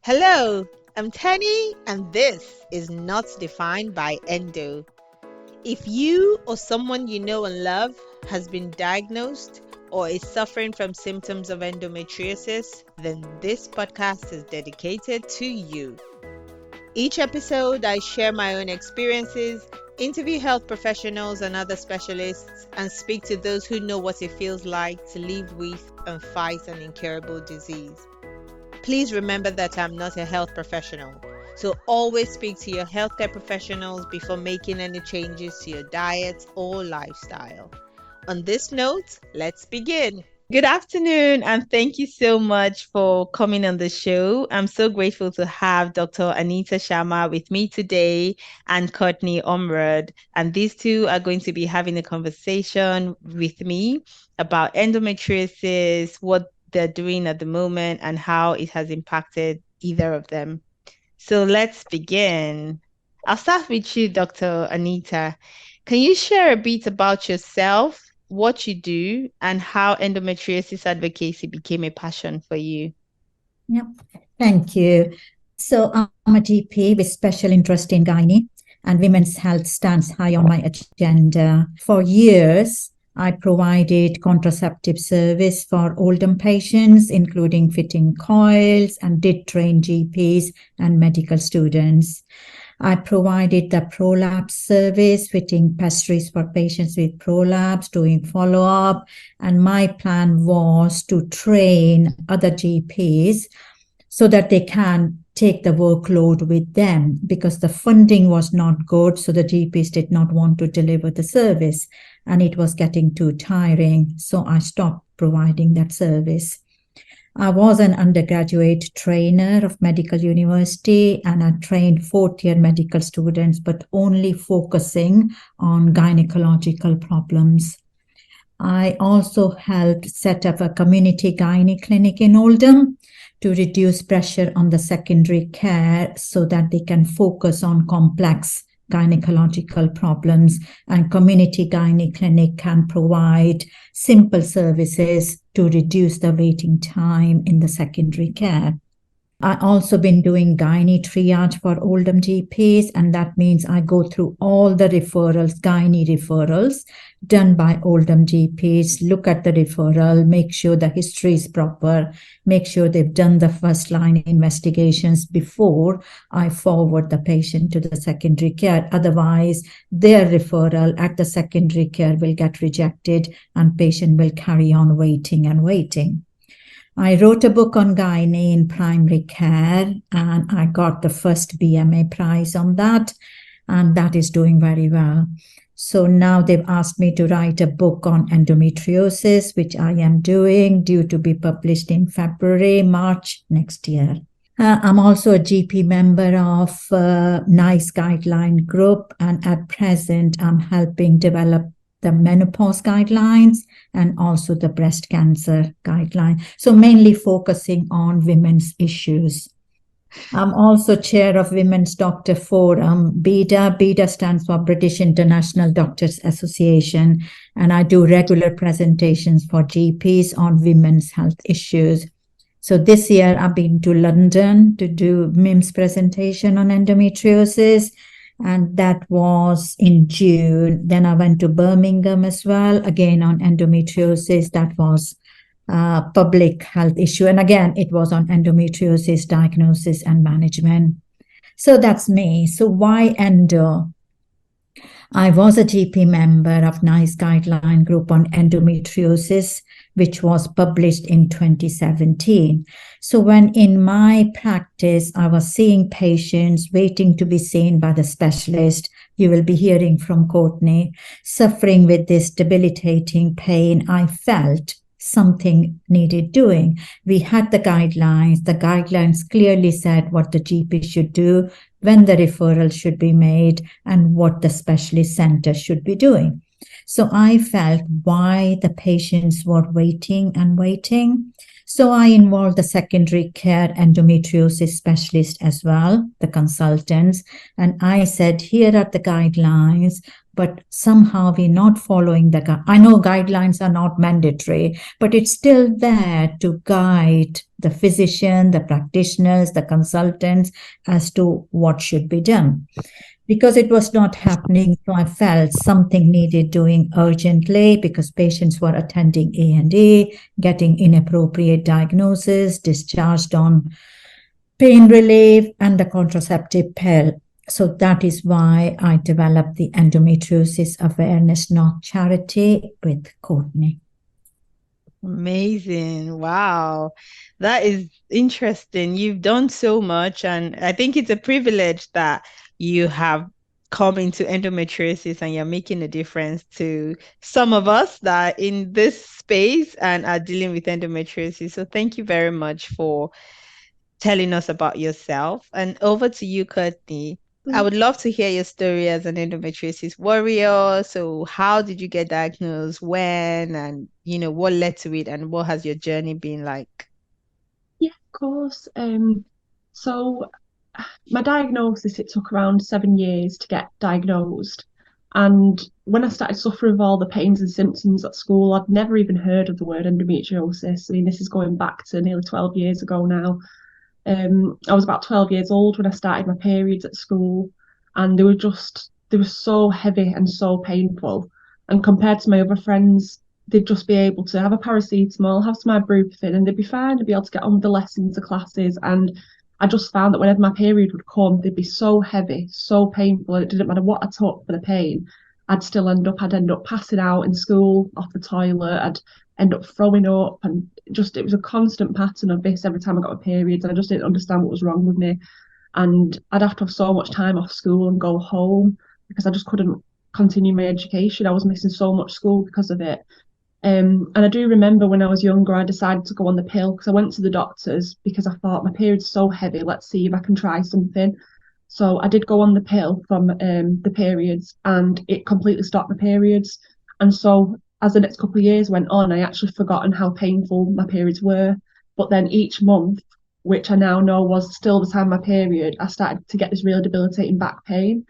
Hello, I'm Tenny, and this is Not Defined by Endo. If you or someone you know and love has been diagnosed or is suffering from symptoms of endometriosis, then this podcast is dedicated to you. Each episode, I share my own experiences, interview health professionals and other specialists, and speak to those who know what it feels like to live with and fight an incurable disease. Please remember that I'm not a health professional, so always speak to your healthcare professionals before making any changes to your diet or lifestyle. On this note, let's begin. Good afternoon, and thank you so much for coming on the show. I'm so grateful to have Dr. Anita Sharma with me today and Courtney Omrod. And these two are going to be having a conversation with me about endometriosis, what they're doing at the moment, and how it has impacted either of them. So let's begin. I'll start with you, Dr. Anita. Can you share a bit about yourself, what you do, and how endometriosis advocacy became a passion for you? Yep. Thank you. So I'm a GP with special interest in gynae, and women's health stands high on my agenda. For years, I provided contraceptive service for older patients, including fitting coils, and did train GPs and medical students. I provided the prolapse service, fitting pessaries for patients with prolapse, doing follow-up, and my plan was to train other GPs so that they can take the workload with them, because the funding was not good, so the GPs did not want to deliver the service, and it was getting too tiring, so I stopped providing that service. I was an undergraduate trainer of medical university, and I trained fourth-year medical students, but only focusing on gynecological problems. I also helped set up a community gynae clinic in Oldham to reduce pressure on the secondary care so that they can focus on complex gynecological problems, and community gynae clinic can provide simple services to reduce the waiting time in the secondary care. I also been doing gynae triage for Oldham GPs, and that means I go through all the referrals, gynae referrals done by Oldham GPs, look at the referral, make sure the history is proper, make sure they've done the first line investigations before I forward the patient to the secondary care. Otherwise, their referral at the secondary care will get rejected and patient will carry on waiting and waiting. I wrote a book on gynae in primary care, and I got the first BMA prize on that, and that is doing very well. So now they've asked me to write a book on endometriosis, which I am doing, due to be published in February, March next year. I'm also a GP member of NICE guideline group, and at present I'm helping develop the menopause guidelines and also the breast cancer guideline. So mainly focusing on women's issues. I'm also chair of Women's Doctor Forum, BIDA. BIDA stands for British International Doctors Association, and I do regular presentations for GPs on women's health issues. So this year I've been to London to do MIMS presentation on endometriosis, and that was in June. Then I went to Birmingham as well, again on endometriosis. That was a public health issue. And again, it was on endometriosis diagnosis and management. So that's me. So why endo? I was a GP member of NICE guideline group on endometriosis, which was published in 2017. So when in my practice, I was seeing patients waiting to be seen by the specialist, you will be hearing from Courtney, suffering with this debilitating pain, I felt something needed doing. We had the guidelines. The guidelines clearly said what the GP should do, when the referral should be made, and what the specialist center should be doing. So I felt why the patients were waiting and waiting. So I involved the secondary care endometriosis specialist as well, the consultants. And I said, here are the guidelines. but somehow we're not following I know guidelines are not mandatory, but it's still there to guide the physician, the practitioners, the consultants as to what should be done. Because it was not happening, so I felt something needed doing urgently because patients were attending A&E, getting inappropriate diagnosis, discharged on pain relief and the contraceptive pill. So that is why I developed the Endometriosis Awareness Not Charity with Courtney. Amazing. Wow. That is interesting. You've done so much, and I think it's a privilege that you have come into endometriosis and you're making a difference to some of us that are in this space and are dealing with endometriosis. So thank you very much for telling us about yourself. And over to you, Courtney. I would love to hear your story as an endometriosis warrior. So, how did you get diagnosed? When? And, what led to it? And what has your journey been like? Yeah, of course. So my diagnosis, it took around 7 years to get diagnosed. And when I started suffering with all the pains and symptoms at school, I'd never even heard of the word endometriosis. I mean, this is going back to nearly 12 years ago now. I was about 12 years old when I started my periods at school, and they were so heavy and so painful. And compared to my other friends, they'd just be able to have a paracetamol, have some ibuprofen, and they'd be fine. They'd be able to get on with the lessons, the classes. And I just found that whenever my period would come, they'd be so heavy, so painful, and it didn't matter what I took for the pain. I'd end up passing out in school, off the toilet. I'd end up throwing up, and just it was a constant pattern of this every time I got a period, and I just didn't understand what was wrong with me. And I'd have to have so much time off school and go home because I just couldn't continue my education. I was missing so much school because of it. And I do remember when I was younger, I decided to go on the pill because I went to the doctors because I thought my period's so heavy. Let's see if I can try something. So I did go on the pill from the periods, and it completely stopped my periods. And so as the next couple of years went on, I actually forgotten how painful my periods were. But then each month, which I now know was still the time of my period, I started to get this really debilitating back pain.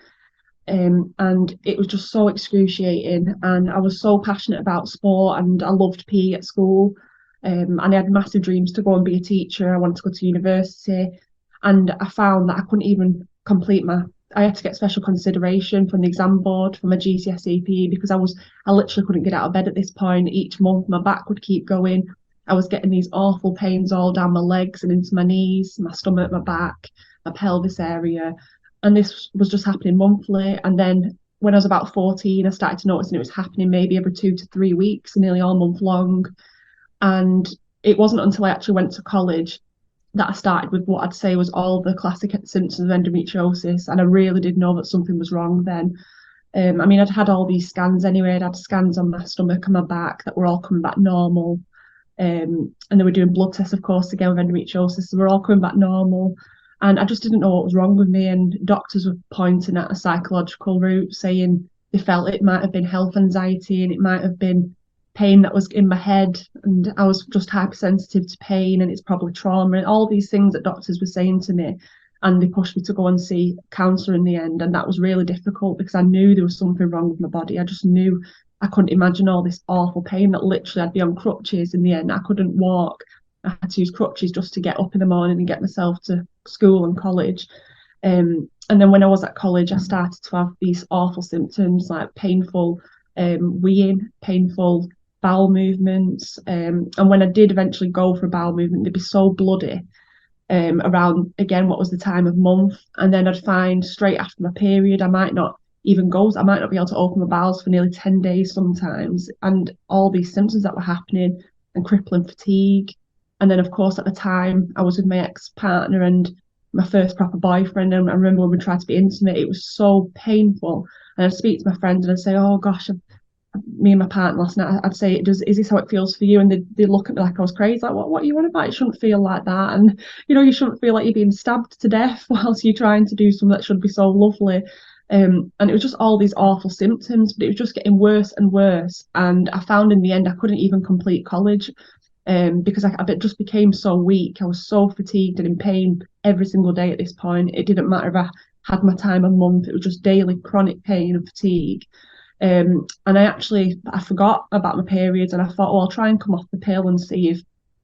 And it was just so excruciating. And I was so passionate about sport, and I loved PE at school. And I had massive dreams to go and be a teacher. I wanted to go to university. And I found that I couldn't even I had to get special consideration from the exam board for my GCSE PE because I literally couldn't get out of bed at this point. Each month my back would keep going. I was getting these awful pains all down my legs and into my knees, my stomach, my back, my pelvis area. And this was just happening monthly. And then when I was about 14, I started to notice it was happening maybe every 2 to 3 weeks, nearly all month long. And it wasn't until I actually went to college that I started with what I'd say was all the classic symptoms of endometriosis. And I really did know that something was wrong then. I mean, I'd had all these scans anyway. I'd had scans on my stomach and my back that were all coming back normal. And they were doing blood tests, of course, again with endometriosis. They were all coming back normal. And I just didn't know what was wrong with me. And doctors were pointing at a psychological route, saying they felt it might have been health anxiety and it might have been pain that was in my head. And I was just hypersensitive to pain, and it's probably trauma, and all these things that doctors were saying to me. And they pushed me to go and see a counsellor in the end. And that was really difficult because I knew there was something wrong with my body. I just knew I couldn't imagine all this awful pain that literally I'd be on crutches in the end. I couldn't walk. I had to use crutches just to get up in the morning and get myself to school and college. And then when I was at college, I started to have these awful symptoms like painful weeing, painful bowel movements. And when I did eventually go for a bowel movement, they'd be so bloody around, again, what was the time of month. And then I'd find straight after my period, I might not be able to open my bowels for nearly 10 days sometimes. And all these symptoms that were happening, and crippling fatigue. And then, of course, at the time, I was with my ex-partner and my first proper boyfriend. And I remember when we tried to be intimate, it was so painful. And I'd speak to my friends and I'd say, oh, gosh, me and my partner last night, I'd say, is this how it feels for you? And they'd look at me like I was crazy, like, what are you on about? It shouldn't feel like that. And, you shouldn't feel like you're being stabbed to death whilst you're trying to do something that should be so lovely. And it was just all these awful symptoms, but it was just getting worse and worse. And I found in the end, I couldn't even complete college. Because I just became so weak. I was so fatigued and in pain every single day at this point. It didn't matter if I had my time a month. It was just daily chronic pain and fatigue. And I forgot about my periods, and I thought, well, I'll try and come off the pill and see if,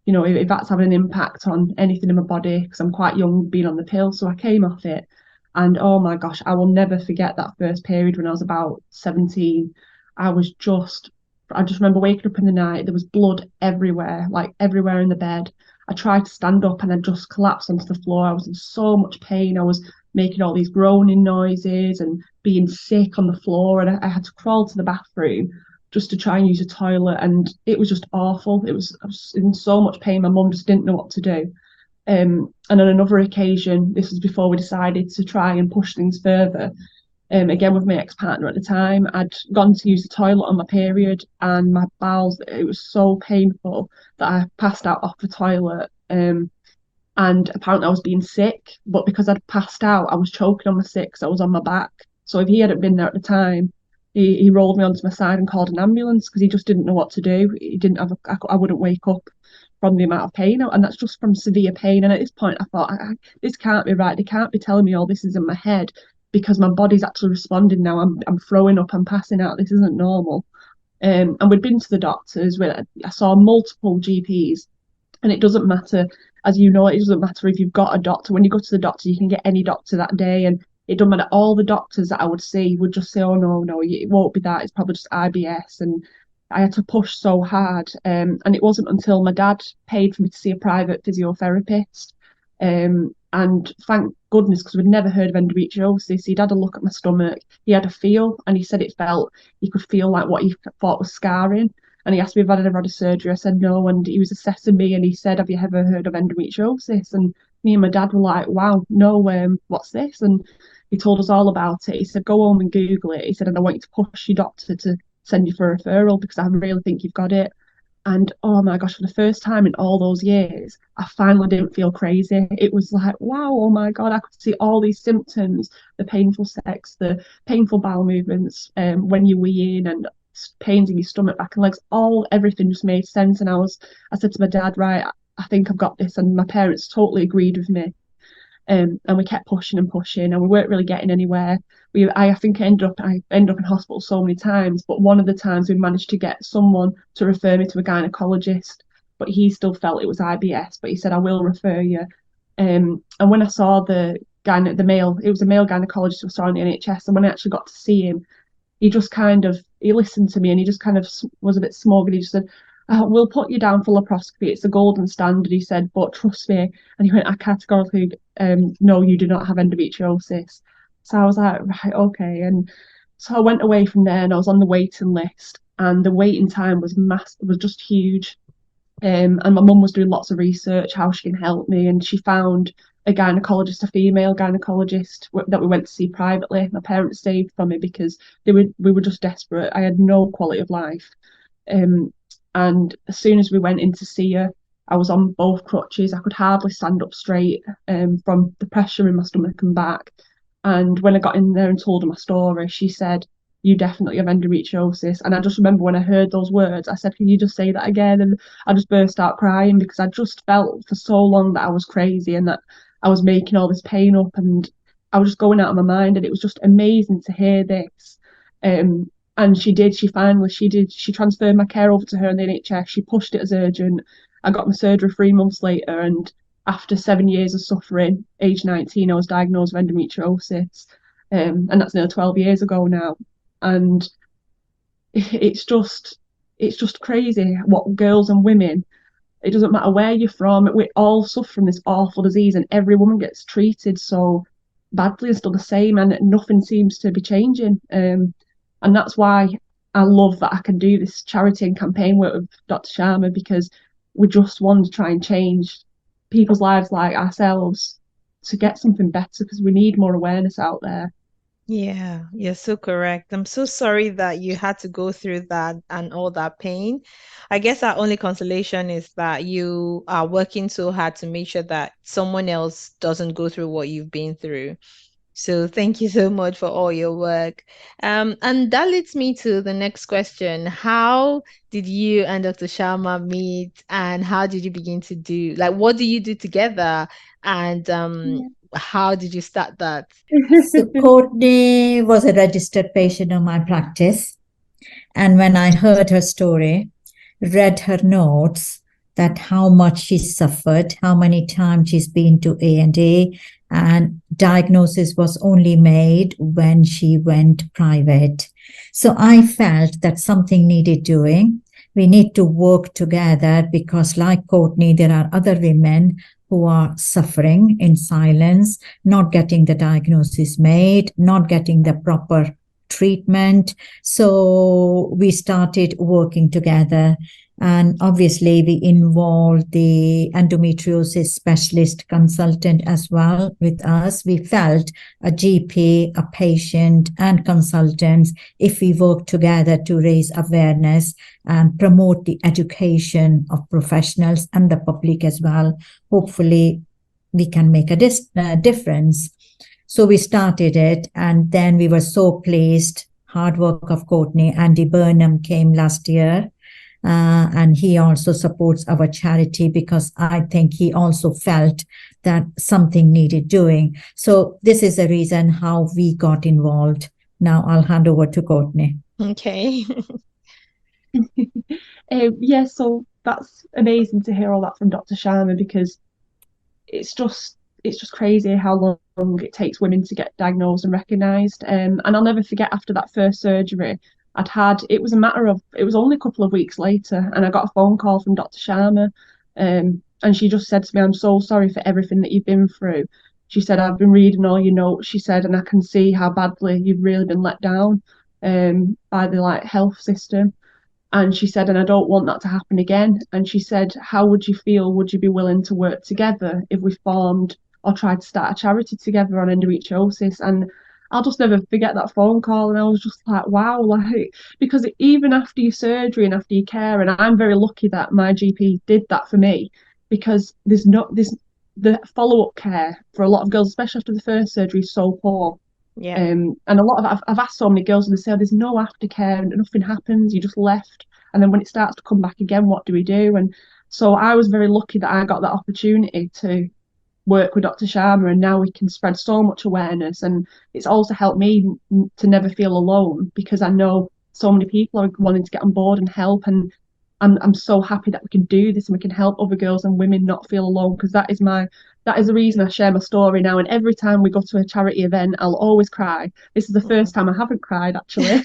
if that's having an impact on anything in my body, because I'm quite young being on the pill. So I came off it, and oh my gosh, I will never forget that first period when I was about 17. I just remember waking up in the night, there was blood everywhere, like everywhere in the bed. I tried to stand up and I just collapsed onto the floor. I was in so much pain. I was making all these groaning noises and being sick on the floor, and I had to crawl to the bathroom just to try and use a toilet, and it was just awful. I was in so much pain. My mum just didn't know what to do. And on another occasion, this was before we decided to try and push things further. Again with my ex-partner at the time, I'd gone to use the toilet on my period, and my bowels, it was so painful that I passed out off the toilet. And apparently I was being sick, but because I'd passed out, I was choking on my sick, so I was on my back. So if he hadn't been there at the time, he rolled me onto my side and called an ambulance because he just didn't know what to do. He didn't have I wouldn't wake up from the amount of pain, and that's just from severe pain. And at this point, I thought, this can't be right. They can't be telling me all this is in my head, because my body's actually responding now. I'm throwing up. I'm passing out. This isn't normal. And we'd been to the doctors. Where I saw multiple GPs, and it doesn't matter, as you know, it doesn't matter if you've got a doctor. When you go to the doctor, you can get any doctor that day, and it doesn't matter. All the doctors that I would see would just say, "Oh no, it won't be that. It's probably just IBS." And I had to push so hard, and it wasn't until my dad paid for me to see a private physiotherapist. And thank goodness, because we'd never heard of endometriosis. He'd had a look at my stomach, he had a feel, and he said he could feel like what he thought was scarring. And he asked me if I'd ever had a surgery. I said no, and he was assessing me, and he said, "Have you ever heard of endometriosis?" And me and my dad were like, "Wow, no, what's this?" And he told us all about it. He said, "Go home and Google it." He said, "And I want you to push your doctor to send you for a referral, because I really think you've got it." And oh my gosh, for the first time in all those years, I finally didn't feel crazy. It was like, wow, oh my God, I could see all these symptoms, the painful sex, the painful bowel movements, when you wee in, and pains in your stomach, back and legs, everything just made sense. And I said to my dad, right, I think I've got this. And my parents totally agreed with me. And we kept pushing and pushing, and we weren't really getting anywhere. I think I ended up in hospital so many times, but one of the times we managed to get someone to refer me to a gynecologist, but he still felt it was IBS, but he said, "I will refer you." And when I saw it was a male gynecologist who saw in the NHS, and when I actually got to see him, he listened to me, and he just kind of was a bit smug, and he just said, "We'll put you down for laparoscopy. It's the golden standard," he said, "but trust me." And he went, "I categorically, no, you do not have endometriosis." So I was like, right, okay. And so I went away from there, and I was on the waiting list, and the waiting time was was just huge. And my mum was doing lots of research how she can help me, and she found a gynecologist, a female gynecologist that we went to see privately. My parents stayed for me because we were just desperate. I had no quality of life. And as soon as we went in to see her, I was on both crutches. I could hardly stand up straight, from the pressure in my stomach and back. And when I got in there and told her my story, she said, "You definitely have endometriosis." And I just remember when I heard those words, I said, "Can you just say that again?" And I just burst out crying, because I just felt for so long that I was crazy and that I was making all this pain up, and I was just going out of my mind. And it was just amazing to hear this. And she transferred my care over to her in the NHS. She pushed it as urgent. I got my surgery 3 months later, and after 7 years of suffering, age 19, I was diagnosed with endometriosis. And that's nearly 12 years ago now. And it's just crazy what girls and women, it doesn't matter where you're from, we all suffer from this awful disease, and every woman gets treated so badly and still the same, and nothing seems to be changing. And that's why I love that I can do this charity and campaign work with Dr. Sharma, because we just want to try and change people's lives like ourselves to get something better, because we need more awareness out there. Yeah, you're so correct. I'm so sorry that you had to go through that and all that pain. I guess our only consolation is that you are working so hard to make sure that someone else doesn't go through what you've been through. So thank you so much for all your work. And that leads me to the next question. How did you and Dr. Sharma meet, and how did you begin to do, like, what do you do together? And how did you start that? So Courtney was a registered patient of my practice. And when I heard her story, read her notes, that how much she suffered, how many times she's been to A&E, and diagnosis was only made when she went private. So I felt that something needed doing. We need to work together because, like Courtney, there are other women who are suffering in silence, not getting the diagnosis made, not getting the proper treatment. So we started working together. And obviously, we involved the endometriosis specialist consultant as well with us. We felt a GP, a patient, and consultants, if we work together to raise awareness and promote the education of professionals and the public as well, hopefully we can make a difference. So we started it, and then we were so pleased. Hard work of Courtney. Andy Burnham came last year. And he also supports our charity because I think he also felt that something needed doing. So this is the reason how we got involved. Now I'll hand over to Courtney. Okay. Yeah, so that's amazing to hear all that from Dr. Sharma, because it's just crazy how long it takes women to get diagnosed and recognised. And I'll never forget, after that first surgery, it was only a couple of weeks later, and I got a phone call from Dr. Sharma, and she just said to me, "I'm so sorry for everything that you've been through." She said, "I've been reading all your notes," she said, "and I can see how badly you've really been let down by the health system." And she said, "And I don't want that to happen again." And she said, "How would you feel? Would you be willing to work together if we formed or tried to start a charity together on endometriosis?" And I'll just never forget that phone call. And I was just like, wow, because even after your surgery and after your care, and I'm very lucky that my GP did that for me, because the follow-up care for a lot of girls, especially after the first surgery, is so poor. Yeah. And a lot of I've asked so many girls, and they say, "Oh, there's no aftercare and nothing happens. You just left, and then when it starts to come back again, what do we do?" And so I was very lucky that I got that opportunity to work with Dr. Sharma, and now we can spread so much awareness. And it's also helped me to never feel alone, because I know so many people are wanting to get on board and help, and I'm so happy that we can do this and we can help other girls and women not feel alone, because that is the reason I share my story now. And every time we go to a charity event, I'll always cry. This is the first time I haven't cried, actually.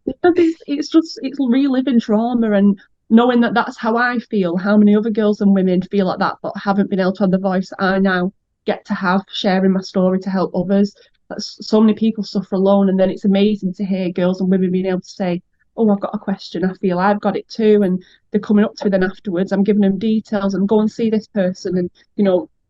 Because it's reliving trauma and knowing that that's how I feel, how many other girls and women feel like that but haven't been able to have the voice I now get to have, sharing my story to help others. So many people suffer alone, and then it's amazing to hear girls and women being able to say, "Oh, I've got a question, I feel I've got it too," and they're coming up to me then afterwards. I'm giving them details and go and see this person, and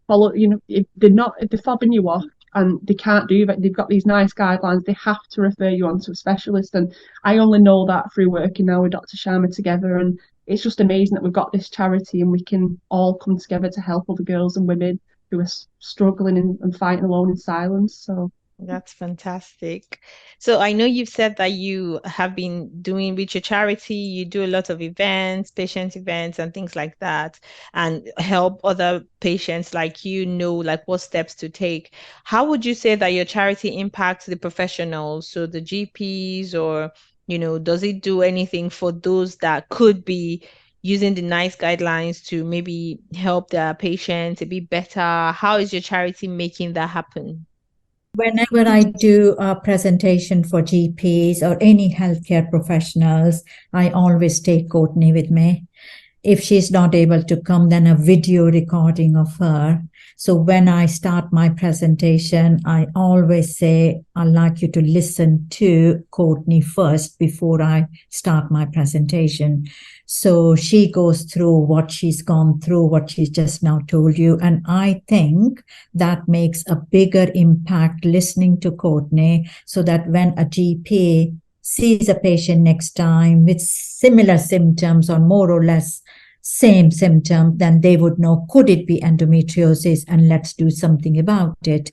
follow, if they're fobbing you off and they can't do that, they've got these nice guidelines, they have to refer you on to a specialist. And I only know that through working now with Dr. Sharma together. And it's just amazing that we've got this charity and we can all come together to help other girls and women who are struggling and fighting alone in silence. So That's fantastic. So I know you've said that you have been doing with your charity, you do a lot of events, patient events and things like that, and help other patients like like what steps to take. How would you say that your charity impacts the professionals, so the GPs, or, does it do anything for those that could be using the NICE guidelines to maybe help their patients a bit better? How is your charity making that happen? Whenever I do a presentation for GPs or any healthcare professionals, I always take Courtney with me. If she's not able to come, then a video recording of her. So when I start my presentation, I always say, I'd like you to listen to Courtney first before I start my presentation. So she goes through what she's gone through, what she's just now told you. And I think that makes a bigger impact, listening to Courtney, so that when a GP sees a patient next time with similar symptoms or more or less same symptom, then they would know, could it be endometriosis, and let's do something about it.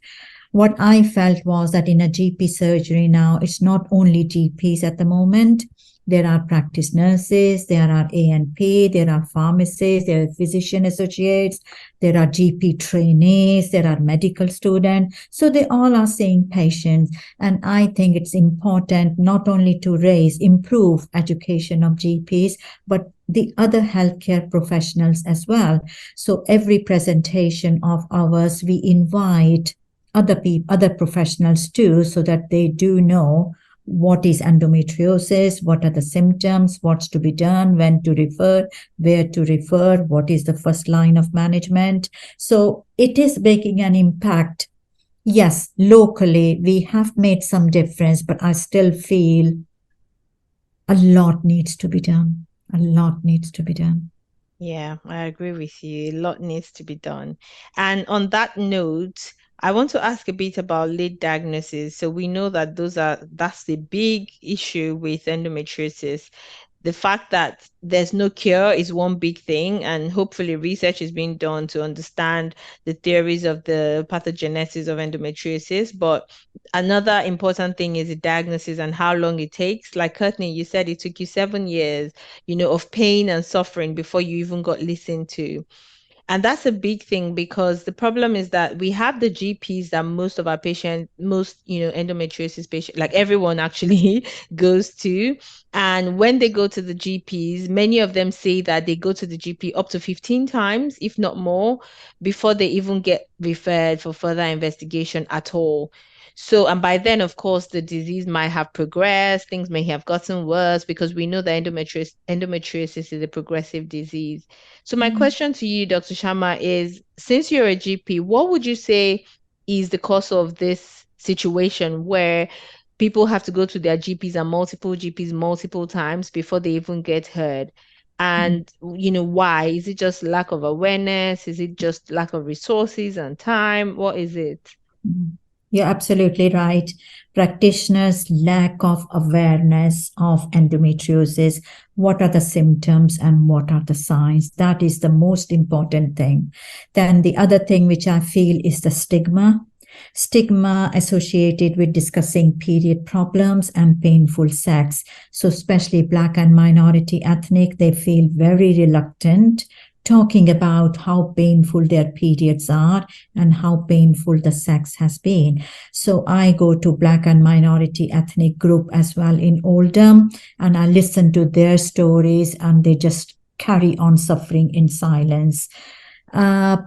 What I felt was that in a GP surgery now, it's not only GPs at the moment. There are practice nurses, there are A&P, there are pharmacists, there are physician associates, there are GP trainees, there are medical students. So they all are seeing patients. And I think it's important not only to improve education of GPs, but the other healthcare professionals as well. So every presentation of ours, we invite other professionals too, so that they do know what is endometriosis, what are the symptoms, what's to be done, when to refer, where to refer, what is the first line of management. So it is making an impact. Yes, locally we have made some difference, but I still feel a lot needs to be done. A lot needs to be done. Yeah, I agree with you. A lot needs to be done. And on that note, I want to ask a bit about late diagnosis. So we know that that's the big issue with endometriosis. The fact that there's no cure is one big thing, and hopefully research is being done to understand the theories of the pathogenesis of endometriosis. But another important thing is the diagnosis and how long it takes. Like Courtney, you said it took you 7 years, of pain and suffering before you even got listened to. And that's a big thing because the problem is that we have the GPs that most of our patients, most, endometriosis patients, like everyone actually goes to. And when they go to the GPs, many of them say that they go to the GP up to 15 times, if not more, before they even get referred for further investigation at all. So, and by then, of course, the disease might have progressed, things may have gotten worse because we know that endometriosis is a progressive disease. So my question to you, Dr. Sharma, is since you're a GP, what would you say is the cause of this situation where people have to go to their GPs and multiple GPs multiple times before they even get heard? And why? Is it just lack of awareness? Is it just lack of resources and time? What is it? You're absolutely right. Practitioners' lack of awareness of endometriosis. What are the symptoms and what are the signs? That is the most important thing. Then the other thing which I feel is the stigma. Stigma associated with discussing period problems and painful sex. So especially Black and minority ethnic, they feel very reluctant talking about how painful their periods are and how painful the sex has been. So I go to Black and minority ethnic group as well in Oldham, and I listen to their stories, and they just carry on suffering in silence.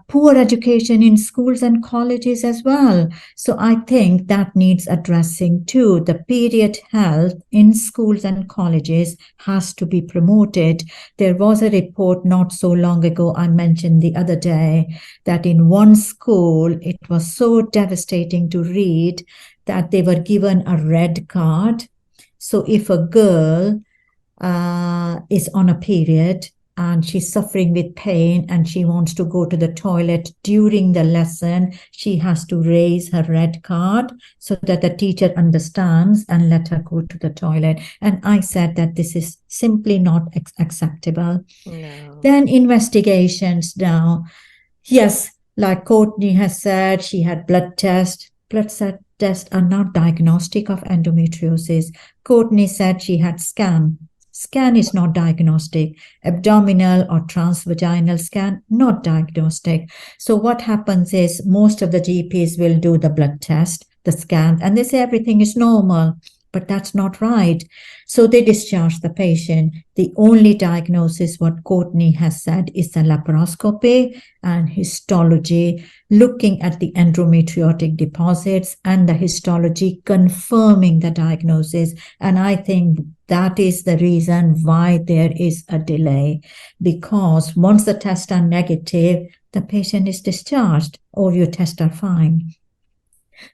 Poor education in schools and colleges as well. So I think that needs addressing too. The period health in schools and colleges has to be promoted. There was a report not so long ago, I mentioned the other day, that in one school, it was so devastating to read that they were given a red card. So if a girl is on a period, and she's suffering with pain and she wants to go to the toilet during the lesson, she has to raise her red card so that the teacher understands and let her go to the toilet. And I said that this is simply not acceptable. No. Then investigations now. Yes, like Courtney has said, she had blood tests. Blood tests are not diagnostic of endometriosis. Courtney said she had scan. Scan is not diagnostic. Abdominal or transvaginal scan, not diagnostic. So what happens is most of the GPs will do the blood test, the scan, and they say everything is normal. But that's not right. So they discharge the patient. The only diagnosis, what Courtney has said, is the laparoscopy and histology, looking at the endometriotic deposits and the histology confirming the diagnosis. And I think that is the reason why there is a delay, because once the tests are negative, the patient is discharged or your tests are fine.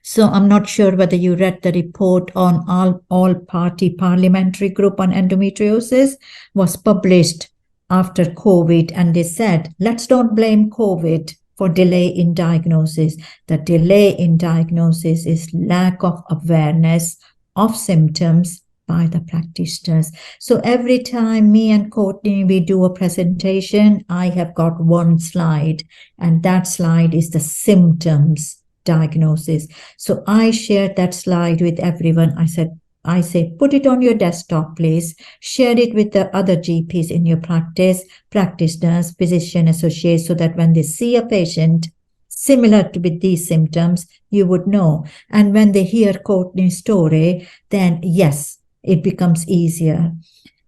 So I'm not sure whether you read the report on all-party parliamentary group on endometriosis, was published after COVID, and they said, let's not blame COVID for delay in diagnosis. The delay in diagnosis is lack of awareness of symptoms by the practitioners. So every time me and Courtney, we do a presentation, I have got one slide, and that slide is the symptoms diagnosis. So I shared that slide with everyone. I said, I say, put it on your desktop, please. Share it with the other GPs in your practice, practitioners, physician associates, so that when they see a patient similar to with these symptoms, you would know. And when they hear Courtney's story, then yes, it becomes easier.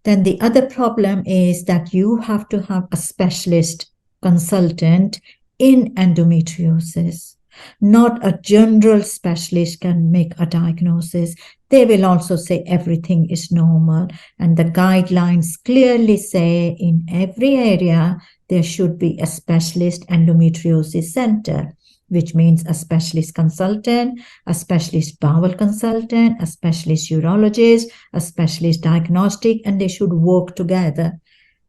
Then the other problem is that you have to have a specialist consultant in endometriosis. Not a general specialist can make a diagnosis. They will also say everything is normal. And the guidelines clearly say in every area, there should be a specialist endometriosis center, which means a specialist consultant, a specialist bowel consultant, a specialist urologist, a specialist diagnostic, and they should work together.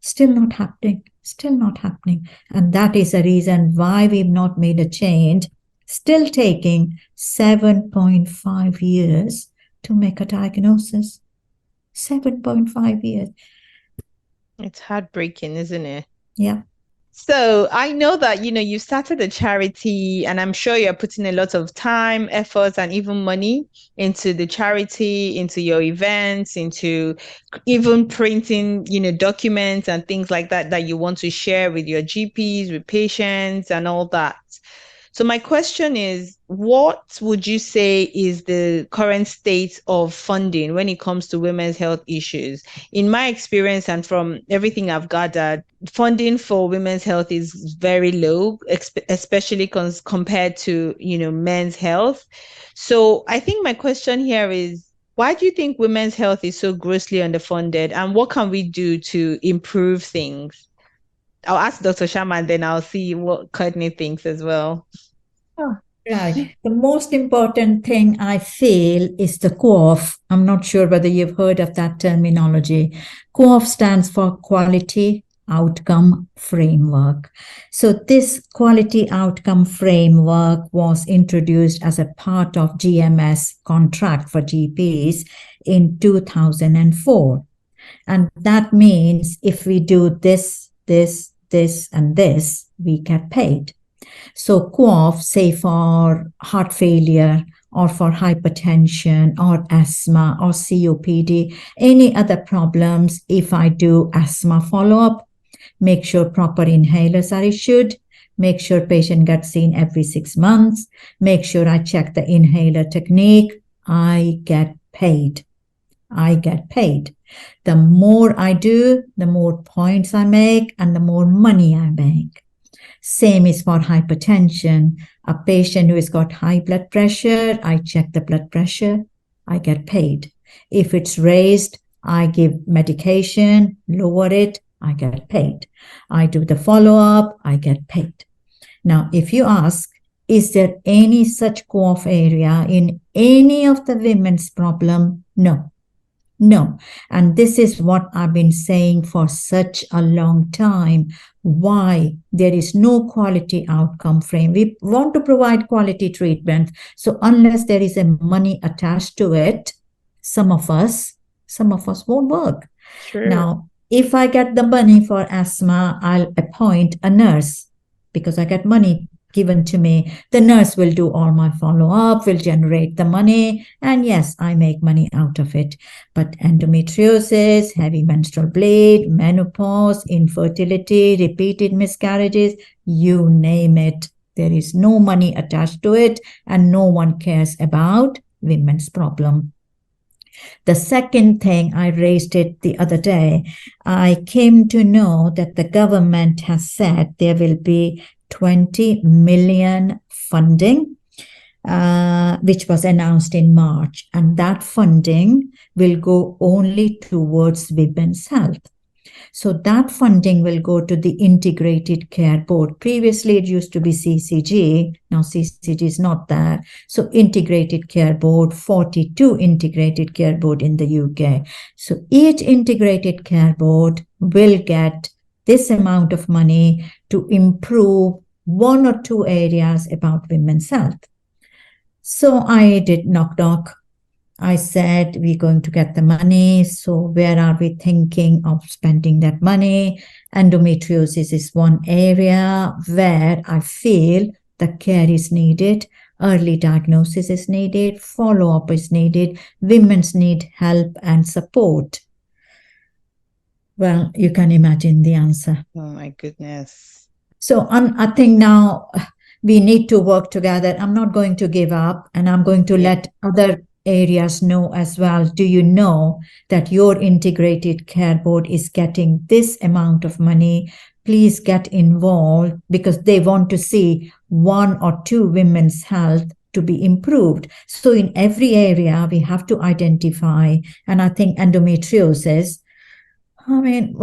Still not happening, still not happening. And that is the reason why we've not made a change. Still taking 7.5 years to make a diagnosis. 7.5 years. It's heartbreaking, isn't it? Yeah. So I know that, you started a charity, and I'm sure you're putting a lot of time, effort, and even money into the charity, into your events, into even printing, documents and things like that that you want to share with your GPs, with patients, and all that. So my question is, what would you say is the current state of funding when it comes to women's health issues? In my experience and from everything I've gathered, funding for women's health is very low, especially compared to, men's health. So I think my question here is, why do you think women's health is so grossly underfunded, and what can we do to improve things? I'll ask Dr. Sharma, and then I'll see what Courtney thinks as well. Right. The most important thing I feel is the QOF. I'm not sure whether you've heard of that terminology. QOF stands for Quality Outcome Framework. So this Quality Outcome Framework was introduced as a part of GMS contract for GPs in 2004. And that means if we do this, and this, we get paid. So QOF, say for heart failure or for hypertension or asthma or COPD, any other problems, if I do asthma follow-up, make sure proper inhalers are issued, make sure patient gets seen every 6 months, make sure I check the inhaler technique, I get paid. I get paid. The more I do, the more points I make and the more money I make. Same is for hypertension. A patient who has got high blood pressure, I check the blood pressure, I get paid. If it's raised, I give medication, lower it, I get paid. I do the follow-up, I get paid. Now, if you ask, is there any such QOF area in any of the women's problem? No. No. And this is what I've been saying for such a long time. Why there is no quality outcome frame. We want to provide quality treatment. So unless there is a money attached to it, some of us won't work. Sure. Now, if I get the money for asthma, I'll appoint a nurse because I get money given to me. The nurse will do all my follow-up, will generate the money, and yes, I make money out of it. But endometriosis, heavy menstrual bleed, menopause, infertility, repeated miscarriages, you name it, there is no money attached to it, and no one cares about women's problem. The second thing, I raised it the other day, I came to know that the government has said there will be 20 million funding, which was announced in March. And that funding will go only towards women's health. So that funding will go to the Integrated Care Board. Previously, it used to be CCG. Now CCG is not there. So Integrated Care Board, 42 Integrated Care Board in the UK. So each Integrated Care Board will get this amount of money to improve one or two areas about women's health. So I did knock. I said, we're going to get the money. So where are we thinking of spending that money? Endometriosis is one area where I feel the care is needed. Early diagnosis is needed, follow-up is needed, women need help and support. Well, you can imagine the answer. Oh my goodness. So I think now we need to work together. I'm not going to give up, and I'm going to let other areas know as well. Do you know that your integrated care board is getting this amount of money? Please get involved, because they want to see 1 or 2 women's health to be improved. So in every area, we have to identify. And I think endometriosis, I mean,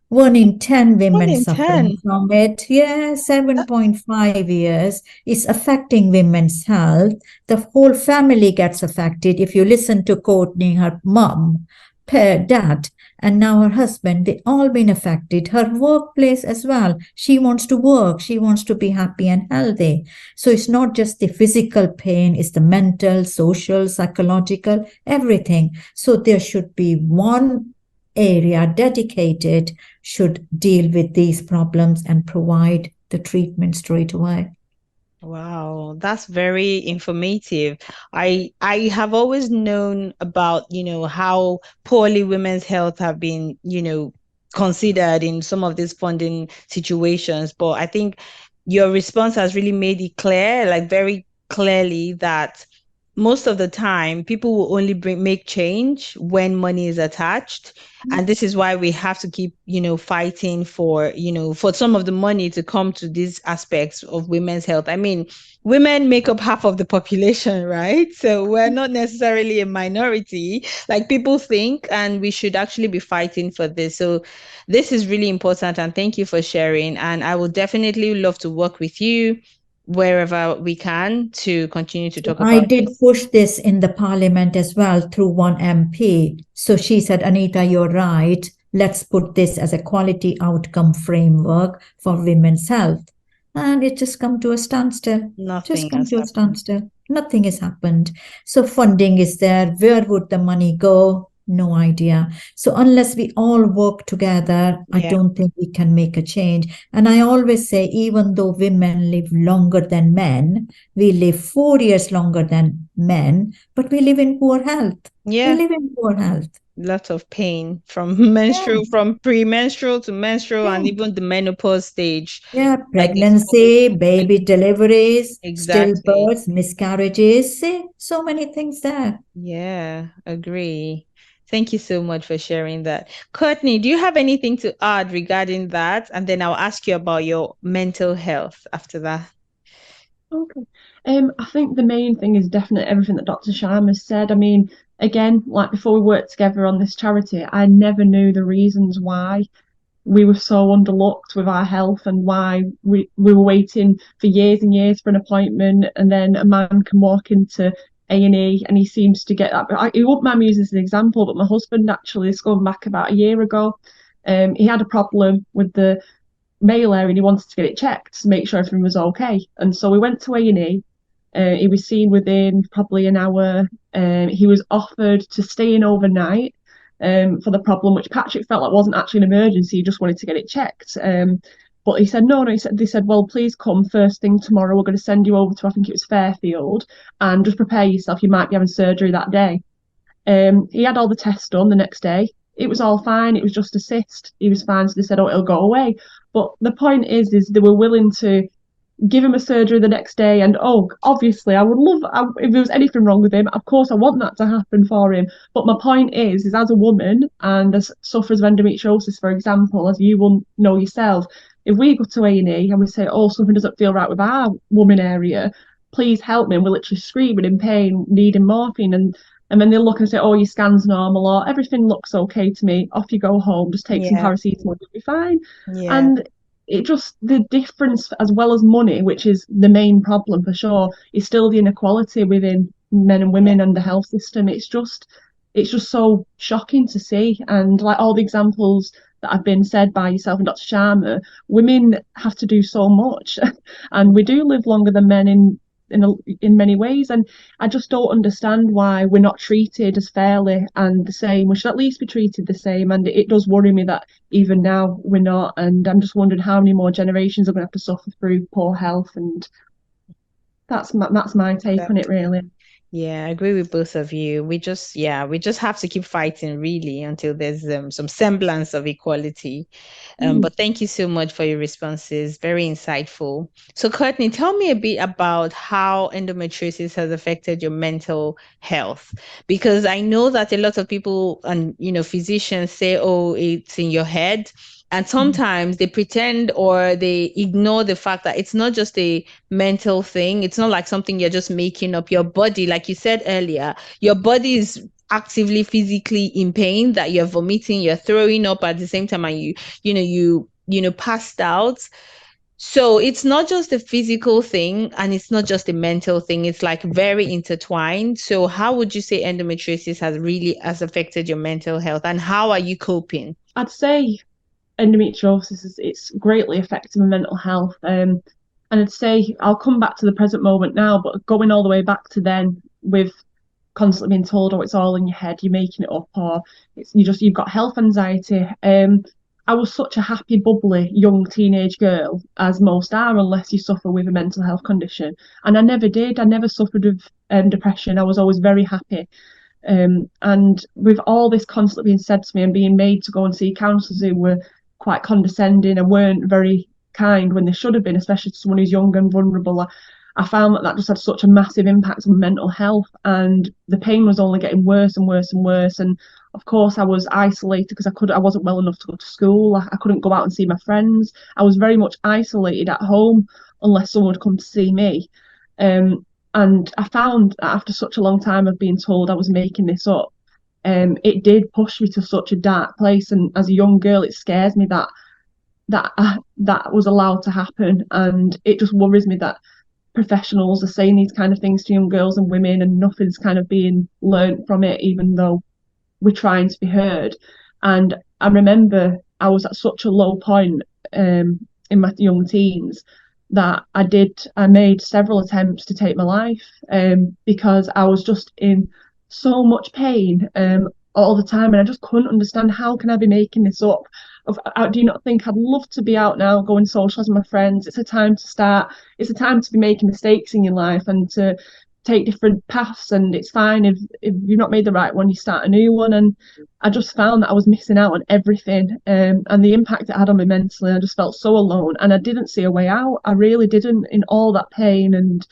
1 in 10 One women in suffering 10. from it. Yeah, 7.5 years is affecting women's health. The whole family gets affected. If you listen to Courtney, her mom, dad, and now her husband, they all been affected. Her workplace as well. She wants to work. She wants to be happy and healthy. So it's not just the physical pain, it's the mental, social, psychological, everything. So there should be one area dedicated should deal with these problems and provide the treatment straight away. Wow, that's very informative. I have always known about, how poorly women's health have been, considered in some of these funding situations, but I think your response has really made it clear, like very clearly, that most of the time people will only make change when money is attached. And this is why we have to keep, fighting for, for some of the money to come to these aspects of women's health. I mean, women make up half of the population, right? So we're not necessarily a minority like people think, and we should actually be fighting for this. So this is really important, and thank you for sharing. And I would definitely love to work with you wherever we can to continue to talk I about did this. push this in the parliament as well through one MP. So she said, Anita, you're right. Let's put this as a quality outcome framework for women's health. And it just come to a standstill. Nothing Just come has to a happened. standstill. Nothing has happened. So funding is there. Where would the money go? No idea. So unless we all work together, I Yeah. don't think we can make a change. And I always say, even though women live longer than men, we live 4 years longer than men, but we live in poor health. We Yeah. live in poor health. Lots of pain from Yeah, menstrual, from pre-menstrual to menstrual, and yeah. even the menopause stage. Yeah, Like it's pregnancy, baby deliveries, exactly. stillbirths, miscarriages. See, so many things there. Yeah, agree. Thank you so much for sharing that. Courtney, do you have anything to add regarding that? And then I'll ask you about your mental health after that. Okay. I think the main thing is definitely everything that Dr. Sharma said. I mean, again, like before we worked together on this charity, I never knew the reasons why we were so underlooked with our health and why we were waiting for years and years for an appointment, and then a man can walk into A&E and he seems to get that. But he wouldn't mind me using this as an example, but my husband actually is going back about a year ago. He had a problem with the male area and he wanted to get it checked to make sure everything was okay. And so we went to A&E. He was seen within probably an hour. He was offered to stay in overnight for the problem, which Patrick felt like wasn't actually an emergency. He just wanted to get it checked. But he said, no. They said, well, please come first thing tomorrow. We're going to send you over to, I think it was Fairfield, and just prepare yourself. You might be having surgery that day. He had all the tests done the next day. It was all fine. It was just a cyst. He was fine. So they said, oh, it'll go away. But the point is they were willing to give him a surgery the next day. And oh, obviously, I would love if there was anything wrong with him. Of course, I want that to happen for him. But my point is as a woman and as sufferers of endometriosis, for example, as you will know yourself, if we go to A&E and we say, oh, something doesn't feel right with our woman area, please help me. And we're literally screaming in pain, needing morphine. And then they look and say, oh, your scan's normal, or everything looks okay to me. Off you go home, just take some Yeah, paracetamol, you'll be fine. yeah, And it just, the difference, as well as money, which is the main problem for sure, is still the inequality within men and yeah, women and the health system. It's just so shocking to see. And like all the examples that have been said by yourself and Dr. Sharma, women have to do so much, and we do live longer than men in many ways. And I just don't understand why we're not treated as fairly and the same. We should at least be treated the same. And it does worry me that even now we're not. And I'm just wondering how many more generations are going to have to suffer through poor health. And That's my take on it, really. Yeah, I agree with both of you. We just have to keep fighting really until there's some semblance of equality. But thank you so much for your responses. Very insightful. So, Courtney, tell me a bit about how endometriosis has affected your mental health. Because I know that a lot of people and, physicians say, oh, it's in your head. And sometimes they pretend or they ignore the fact that it's not just a mental thing. It's not like something you're just making up. Your body, like you said earlier, your body is actively physically in pain, that you're vomiting, you're throwing up at the same time, and you passed out. So it's not just a physical thing and it's not just a mental thing. It's like very intertwined. So how would you say endometriosis has affected your mental health, and how are you coping? I'd say endometriosis it's greatly affected my mental health. And I'd say I'll come back to the present moment now, but going all the way back to then with constantly being told, oh, it's all in your head, you're making it up, or you've got health anxiety. I was such a happy, bubbly young teenage girl, as most are, unless you suffer with a mental health condition. And I never did. I never suffered with depression. I was always very happy. And with all this constantly being said to me and being made to go and see counsellors who were quite condescending and weren't very kind when they should have been, especially to someone who's young and vulnerable, I found that just had such a massive impact on mental health, and the pain was only getting worse and worse and worse. And of course, I was isolated because I wasn't well enough to go to school. I couldn't go out and see my friends. I was very much isolated at home unless someone would come to see me. And I found that after such a long time of being told I was making this up, it did push me to such a dark place. And as a young girl, it scares me that was allowed to happen, and it just worries me that professionals are saying these kind of things to young girls and women, and nothing's kind of being learned from it, even though we're trying to be heard. And I remember I was at such a low point in my young teens that I made several attempts to take my life, because I was just in so much pain all the time, and I just couldn't understand, how can I be making this up? Do you not think I'd love to be out now, going socialise with my friends? It's a time to start. It's a time to be making mistakes in your life and to take different paths, and it's fine if you've not made the right one, you start a new one. And I just found that I was missing out on everything, and the impact it had on me mentally. I just felt so alone, and I didn't see a way out. I really didn't, in all that pain and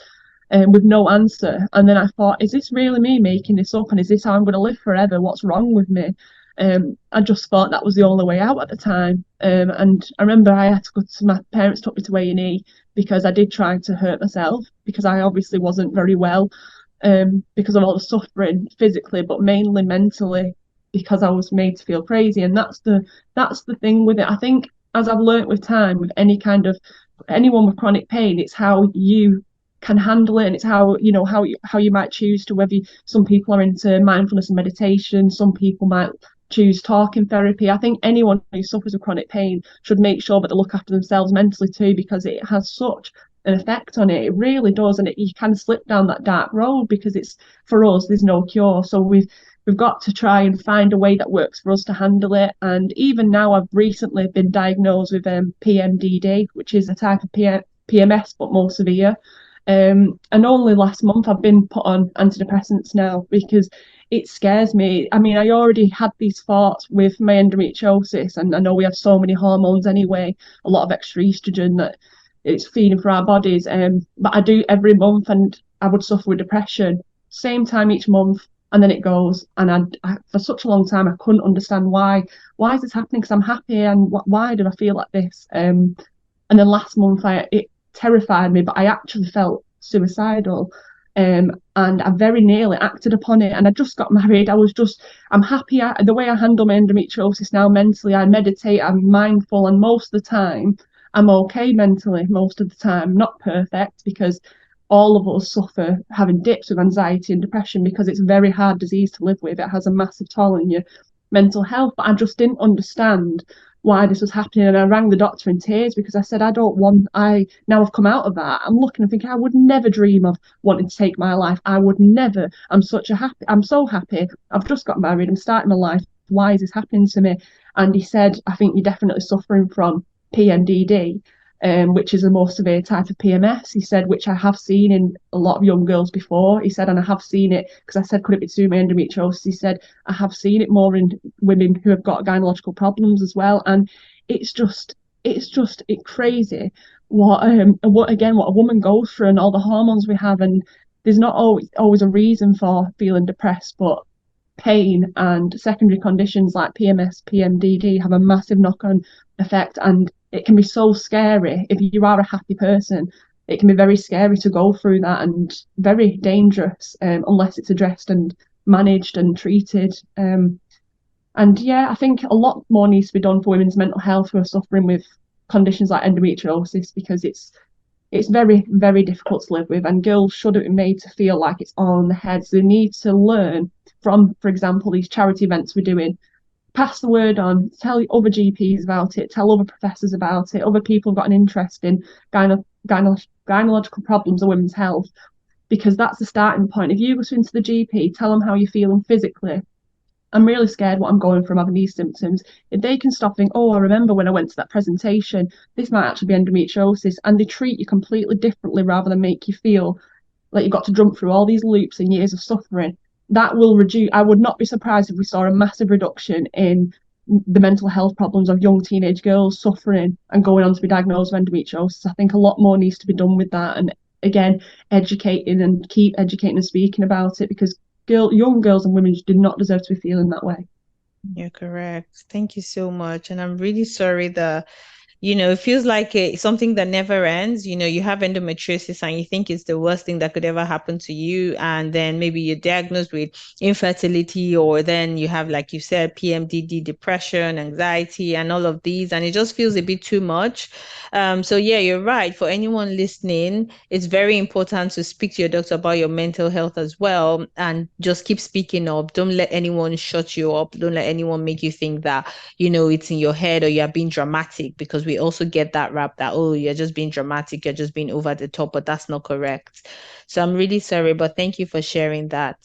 with no answer. And then I thought, is this really me making this up, and is this how I'm going to live forever? What's wrong with me? I just thought that was the only way out at the time. And I remember I had to go to, my parents took me to A&E because I did try to hurt myself, because I obviously wasn't very well, because of all the suffering physically, but mainly mentally, because I was made to feel crazy. And that's the thing with it. I think, as I've learnt with time, with anyone with chronic pain, it's how you can handle it, and it's how you might choose to, some people are into mindfulness and meditation, some people might choose talking therapy. I think anyone who suffers with chronic pain should make sure that they look after themselves mentally too, because it has such an effect on it. It really does, and you can slip down that dark road, because it's, for us, there's no cure. So we've got to try and find a way that works for us to handle it. And even now, I've recently been diagnosed with PMDD, which is a type of PMS but more severe. And only last month I've been put on antidepressants now, because it scares me. I mean, I already had these thoughts with my endometriosis, and I know we have so many hormones anyway, a lot of extra estrogen that it's feeding for our bodies. But I do every month, and I would suffer with depression, same time each month, and then it goes. And I for such a long time, I couldn't understand why is this happening? Because I'm happy, and why do I feel like this? And then last month, it terrified me, but I actually felt suicidal. And I very nearly acted upon it. And I just got married. I'm happy. The way I handle my endometriosis now mentally, I meditate, I'm mindful, and most of the time I'm okay mentally. Most of the time, not perfect, because all of us suffer having dips with anxiety and depression, because it's a very hard disease to live with. It has a massive toll on your mental health. But I just didn't understand why this was happening, and I rang the doctor in tears, because I said, now I've come out of that, I'm looking and thinking, I would never dream of wanting to take my life. I would never. I'm so happy. I've just got married, I'm starting my life. Why is this happening to me? And he said, I think you're definitely suffering from PMDD. which is a more severe type of PMS. He said, which I have seen in a lot of young girls before. He said, and I have seen it, because I said, could it be to do with endometriosis? He said, I have seen it more in women who have got gynecological problems as well. And it's crazy what a woman goes through and all the hormones we have. And there's not always a reason for feeling depressed, but pain and secondary conditions like PMS, PMDD have a massive knock-on effect, and it can be so scary. If you are a happy person, it can be very scary to go through that, and very dangerous unless it's addressed and managed and treated. And yeah, I think a lot more needs to be done for women's mental health who are suffering with conditions like endometriosis, because it's very, very difficult to live with, and girls shouldn't be made to feel like it's all in the head. So they need to learn from, for example, these charity events we're doing, pass the word on, tell other GPs about it, tell other professors about it, other people who've got an interest in gynecological problems or women's health, because that's the starting point. If you go into the GP, tell them how you're feeling physically. I'm really scared what I'm going through, I'm having these symptoms. If they can stop thinking, oh, I remember when I went to that presentation, this might actually be endometriosis, and they treat you completely differently rather than make you feel like you've got to jump through all these loops and years of suffering, that will reduce. I would not be surprised if we saw a massive reduction in the mental health problems of young teenage girls suffering and going on to be diagnosed with endometriosis. I think a lot more needs to be done with that, and again, educating and keep educating and speaking about it, because young girls and women do not deserve to be feeling that way. You're correct. Thank you so much. And I'm really sorry that, it feels like something that never ends. You have endometriosis and you think it's the worst thing that could ever happen to you. And then maybe you're diagnosed with infertility, or then you have, like you said, PMDD, depression, anxiety, and all of these. And it just feels a bit too much. So yeah, you're right. For anyone listening, it's very important to speak to your doctor about your mental health as well. And just keep speaking up. Don't let anyone shut you up. Don't let anyone make you think that, it's in your head or you're being dramatic, because we also get that rap that, oh, you're just being dramatic, you're just being over the top, but that's not correct. So I'm really sorry, but thank you for sharing that.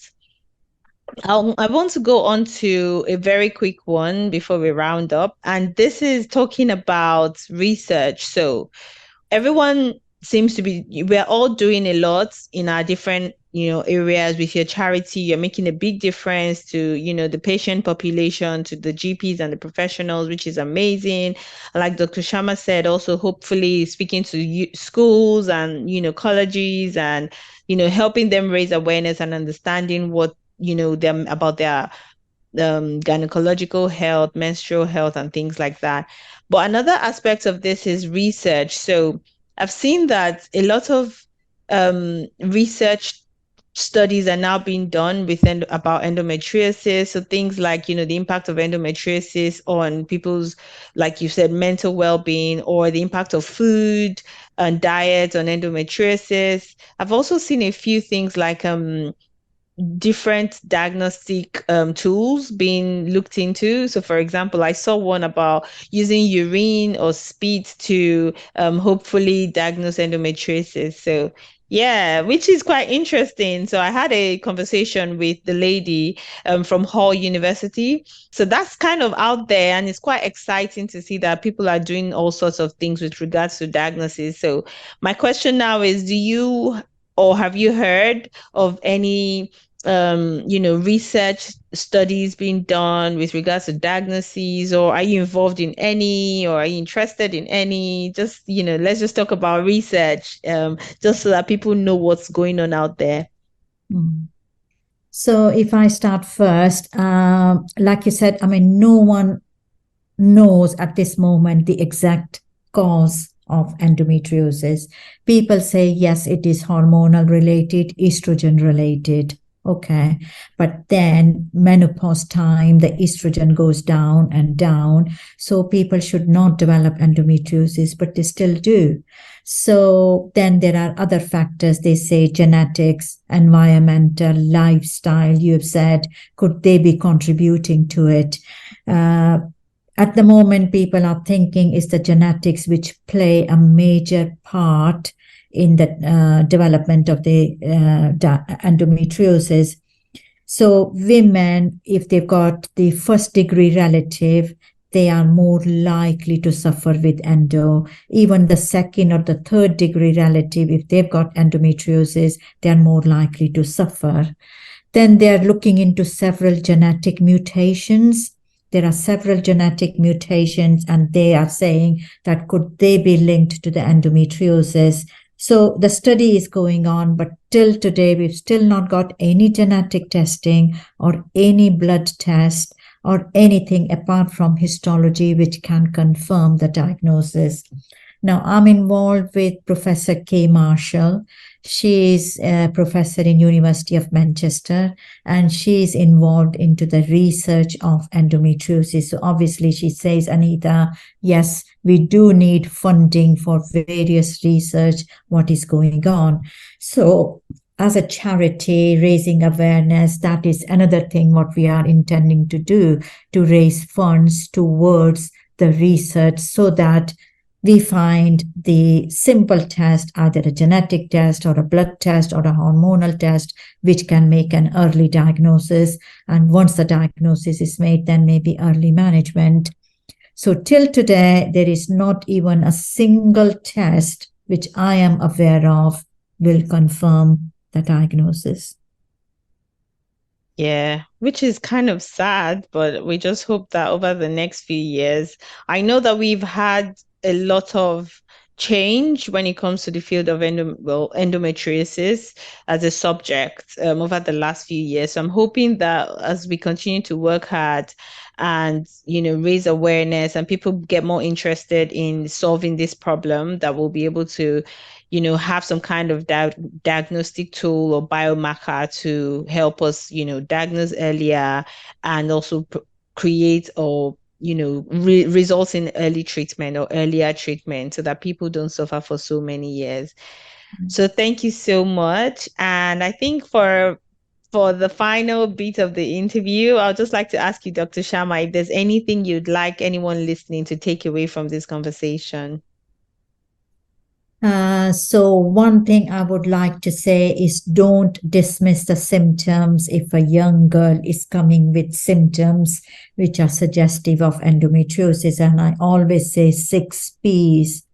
I want to go on to a very quick one before we round up, and this is talking about research. So everyone seems to be, we're all doing a lot in our different areas. With your charity, you're making a big difference to the patient population, to the GPs and the professionals, which is amazing. Like Dr. Sharma said, also hopefully speaking to schools and colleges, and helping them raise awareness and understanding what them about their gynecological health, menstrual health, and things like that. But another aspect of this is research. So I've seen that a lot of research studies are now being done about endometriosis. So things like, the impact of endometriosis on people's, like you said, mental well-being, or the impact of food and diet on endometriosis. I've also seen a few things like different diagnostic tools being looked into. So for example, I saw one about using urine or spit to hopefully diagnose endometriosis. So yeah, which is quite interesting. So I had a conversation with the lady from Hall University. So that's kind of out there, and it's quite exciting to see that people are doing all sorts of things with regards to diagnosis. So my question now is, do you or have you heard of any research studies being done with regards to diagnoses, or are you involved in any, or are you interested in any? Just, let's just talk about research, just so that people know what's going on out there. So if I start first, like you said, I mean, no one knows at this moment the exact cause of endometriosis. People say, yes, it is hormonal related, estrogen related. Okay, but then menopause time, the estrogen goes down and down. So people should not develop endometriosis, but they still do. So then there are other factors. They say genetics, environmental, lifestyle, you have said, could they be contributing to it? At the moment, people are thinking it's the genetics which play a major part in the development of the endometriosis. So women, if they've got the first degree relative, they are more likely to suffer with endo. Even the second or the third degree relative, if they've got endometriosis, they are more likely to suffer. Then they are looking into several genetic mutations. There are several genetic mutations, and they are saying that could they be linked to the endometriosis. So the study is going on, but till today, we've still not got any genetic testing or any blood test or anything apart from histology which can confirm the diagnosis. Now, I'm involved with Professor Kay Marshall. She's a professor in University of Manchester, and she's involved into the research of endometriosis. So obviously she says, Anita, yes, we do need funding for various research, what is going on. So as a charity, raising awareness, that is another thing what we are intending to do, to raise funds towards the research so that we find the simple test, either a genetic test or a blood test or a hormonal test, which can make an early diagnosis. And once the diagnosis is made, then maybe early management. So till today, there is not even a single test which I am aware of will confirm the diagnosis. Yeah, which is kind of sad, but we just hope that over the next few years, I know that we've had a lot of change when it comes to the field of endometriosis as a subject over the last few years. So I'm hoping that as we continue to work hard and raise awareness and people get more interested in solving this problem, that we'll be able to have some kind of diagnostic tool or biomarker to help us, diagnose earlier and also create or, result in early treatment or earlier treatment so that people don't suffer for so many years. So thank you so much. And I think for the final bit of the interview, I'd just like to ask you, Dr. Sharma, if there's anything you'd like anyone listening to take away from this conversation. So one thing I would like to say is don't dismiss the symptoms if a young girl is coming with symptoms which are suggestive of endometriosis. And I always say 6 P's: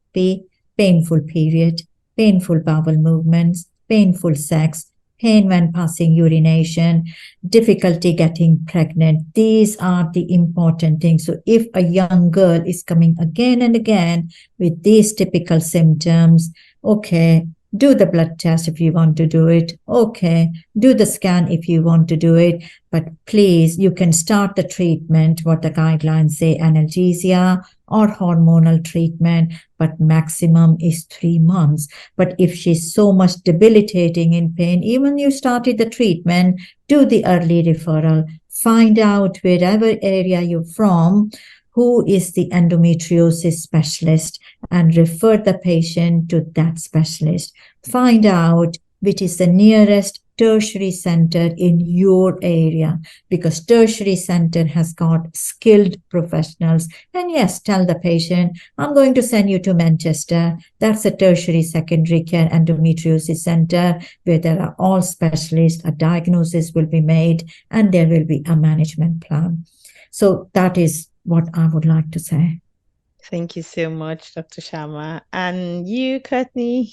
painful period, painful bowel movements, painful sex, pain when passing urination, difficulty getting pregnant. These are the important things. So if a young girl is coming again and again with these typical symptoms, okay, do the blood test if you want to do it. Okay, do the scan if you want to do it. But please, you can start the treatment, what the guidelines say, analgesia or hormonal treatment, but maximum is 3 months. But if she's so much debilitating in pain, even you started the treatment, do the early referral. Find out wherever area you're from, who is the endometriosis specialist, and refer the patient to that specialist. Find out which is the nearest tertiary center in your area, because tertiary center has got skilled professionals. And yes, tell the patient, I'm going to send you to Manchester. That's a tertiary secondary care endometriosis center where there are all specialists. A diagnosis will be made and there will be a management plan. So that is what I would like to say. Thank you so much, Dr. Sharma. And you, Courtney?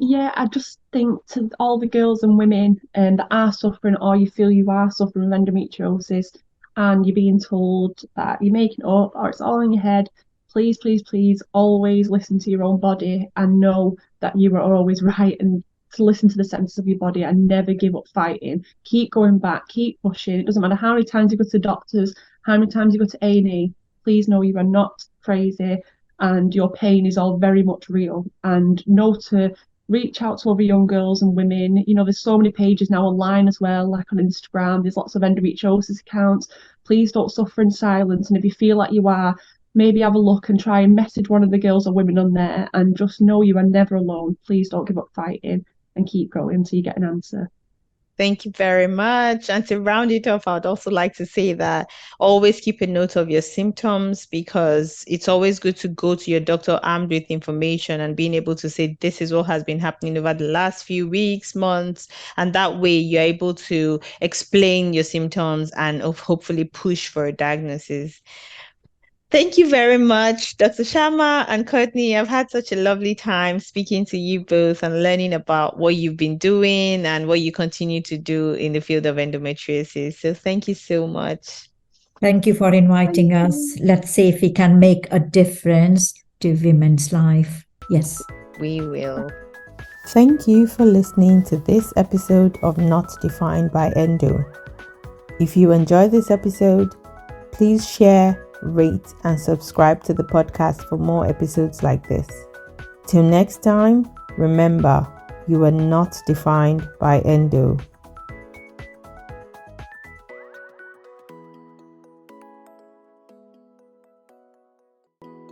Yeah, I just think to all the girls and women that are suffering, or you feel you are suffering with endometriosis and you're being told that you're making it up or it's all in your head, please, please, please always listen to your own body and know that you are always right, and to listen to the senses of your body and never give up fighting. Keep going back, keep pushing. It doesn't matter how many times you go to doctors, how many times you go to A&E, please know you are not crazy. And your pain is all very much real. And know to reach out to other young girls and women. There's so many pages now online as well, like on Instagram. There's lots of endometriosis accounts. Please don't suffer in silence. And if you feel like you are, maybe have a look and try and message one of the girls or women on there, and just know you are never alone. Please don't give up fighting and keep going until you get an answer. Thank you very much. And to round it off, I'd also like to say that always keep a note of your symptoms, because it's always good to go to your doctor armed with information and being able to say, this is what has been happening over the last few weeks, months. And that way you're able to explain your symptoms and hopefully push for a diagnosis. Thank you very much, Dr. Sharma and Courtney. I've had such a lovely time speaking to you both and learning about what you've been doing and what you continue to do in the field of endometriosis. So thank you so much. Thank you for inviting us. Let's see if we can make a difference to women's life. Yes. We will. Thank you for listening to this episode of Not Defined by Endo. If you enjoyed this episode, please share, rate, and subscribe to the podcast for more episodes like this. Till next time, remember, you are not defined by Endo.